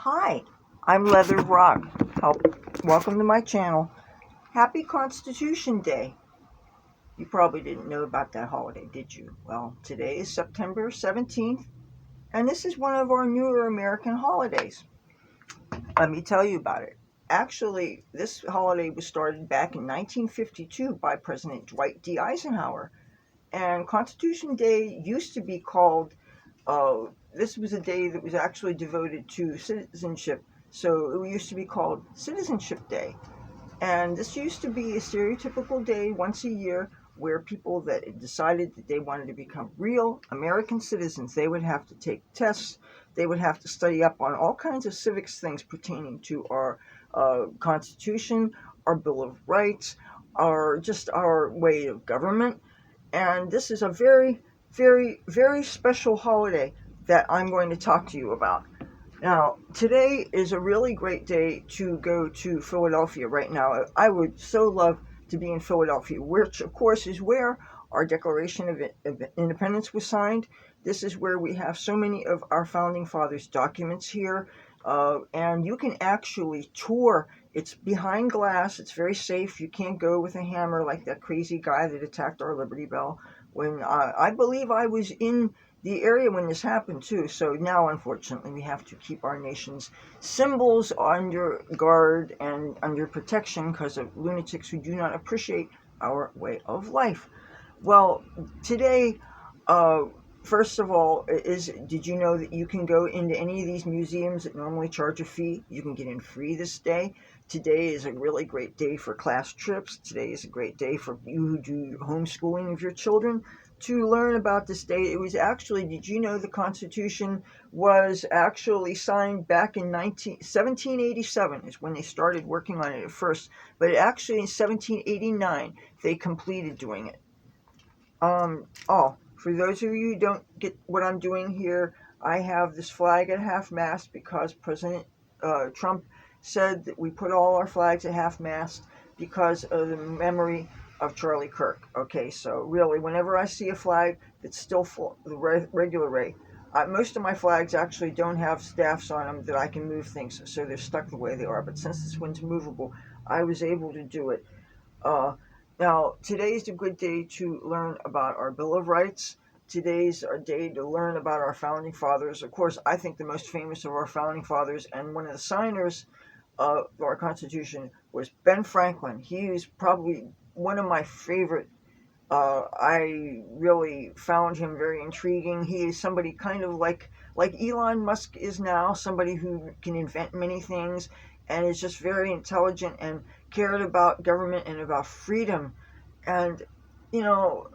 Hi, I'm Leather Rock. Welcome to my channel. Happy Constitution Day. You probably didn't know about that holiday, did you? Well, today is September 17th, and this is one of our newer American holidays. Let me tell you about it. Actually, this holiday was started back in 1952 by President Dwight Eisenhower. And Constitution Day used to be called this was a day that was actually devoted to citizenship. So it used to be called Citizenship Day. And this used to be a stereotypical day once a year where people that decided that they wanted to become real American citizens, they would have to take tests, they would have to study up on all kinds of civics things pertaining to our Constitution, our Bill of Rights, our way of government. And this is a very, very, very special holiday that I'm going to talk to you about. Now, today is a really great day to go to Philadelphia right now. I would so love to be in Philadelphia, which, of course, is where our Declaration of Independence was signed. This is where we have so many of our founding fathers' documents here. And you can actually tour. It's behind glass. It's very safe. You can't go with a hammer like that crazy guy that attacked our Liberty Bell. When I believe I was in the area when this happened too. So now, unfortunately, we have to keep our nation's symbols under guard and under protection because of lunatics who do not appreciate our way of life. Well, today, uh, first of all, did you know that you can go into any of these museums that normally charge a fee? You can get in free this day. Today is a really great day for class trips. Today is a great day for you who do homeschooling of your children to learn about this day. It was actually, did you know the Constitution was actually signed back in 1787 is when they started working on it at first, but actually in 1789 they completed doing it. For those of you who don't get what I'm doing here, I have this flag at half-mast because President Trump said that we put all our flags at half-mast because of the memory of Charlie Kirk. Okay, so really, whenever I see a flag that's still full, the regular way, most of my flags actually don't have staffs on them that I can move things, so they're stuck the way they are. But since this one's movable, I was able to do it. Uh, Now, today's a good day to learn about our Bill of Rights. Today's a day to learn about our founding fathers. Of course, I think the most famous of our founding fathers and one of the signers of our Constitution was Ben Franklin. He is probably one of my favorite. I really found him very intriguing. He is somebody kind of like Elon Musk is now, somebody who can invent many things and is just very intelligent and cared about government and about freedom. And, you know,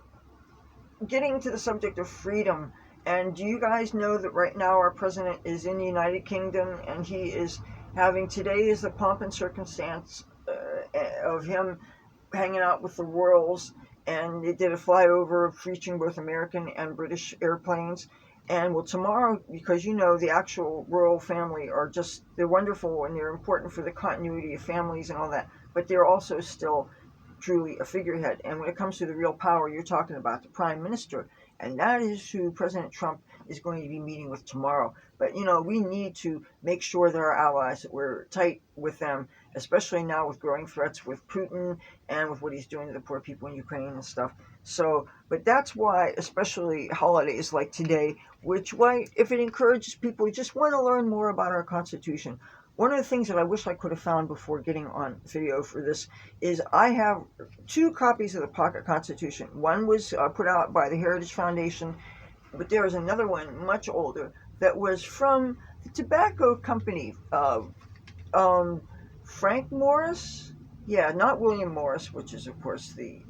getting to the subject of freedom, and do you guys know that right now our president is in the United Kingdom and he is having, today is the pomp and circumstance of him hanging out with the royals, and they did a flyover featuring both American and British airplanes. And well, tomorrow, because you know the actual royal family are just, they're wonderful and they're important for the continuity of families and all that, but they're also still truly a figurehead. And when it comes to the real power, you're talking about the prime minister. And that is who President Trump is going to be meeting with tomorrow. But, you know, we need to make sure that our allies, that we're tight with them, especially now with growing threats with Putin and with what he's doing to the poor people in Ukraine and stuff. So, but that's why, especially holidays like today, why, if it encourages people who just want to learn more about our Constitution, one of the things that I wish I could have found before getting on video for this is I have two copies of the Pocket Constitution. One was put out by the Heritage Foundation, but there is another one much older that was from the tobacco company, um, Frank Morris. Yeah, not William Morris, which is of course the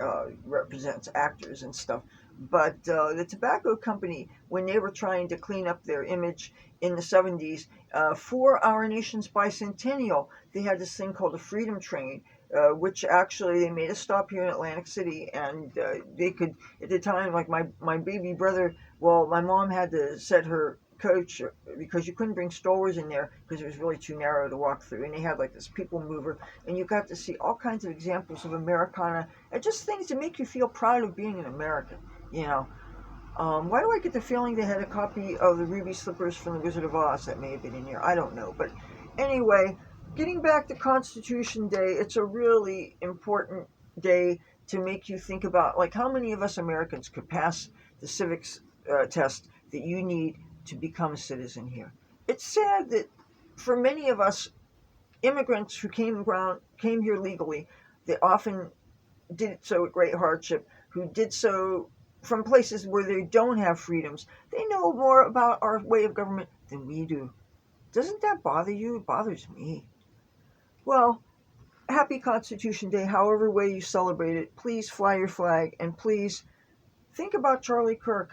represents actors and stuff, but the tobacco company, when they were trying to clean up their image in the 70s for our nation's bicentennial, they had this thing called the Freedom Train, which actually they made a stop here in Atlantic City, and they could, at the time, like my baby brother, well, my mom had to set her coach because you couldn't bring strollers in there because it was really too narrow to walk through, and they had like this people mover, and you got to see all kinds of examples of Americana and just things to make you feel proud of being an American, you know. Why do I get the feeling they had a copy of the Ruby Slippers from the Wizard of Oz that may have been in here? I don't know. But anyway, getting back to Constitution Day, it's a really important day to make you think about, like, how many of us Americans could pass the civics test that you need to become a citizen here. It's sad that for many of us immigrants who came here legally, they often did so at great hardship, who did so from places where they don't have freedoms. They know more about our way of government than we do. Doesn't that bother you? It bothers me. Well, happy Constitution Day, however way you celebrate it. Please fly your flag, and please think about Charlie Kirk.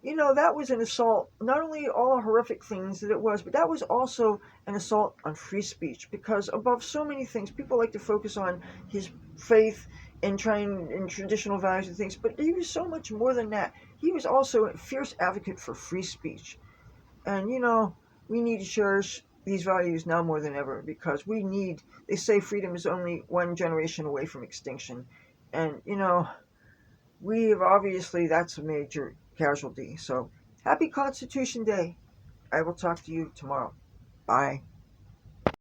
You know, that was an assault, not only all horrific things that it was, but that was also an assault on free speech, because above so many things, people like to focus on his faith and trying in traditional values and things, but he was so much more than that. He was also a fierce advocate for free speech. And, you know, we need to cherish these values now more than ever, because they say freedom is only one generation away from extinction. And, you know, we have obviously, that's a major casualty. So happy Constitution Day. I will talk to you tomorrow. Bye.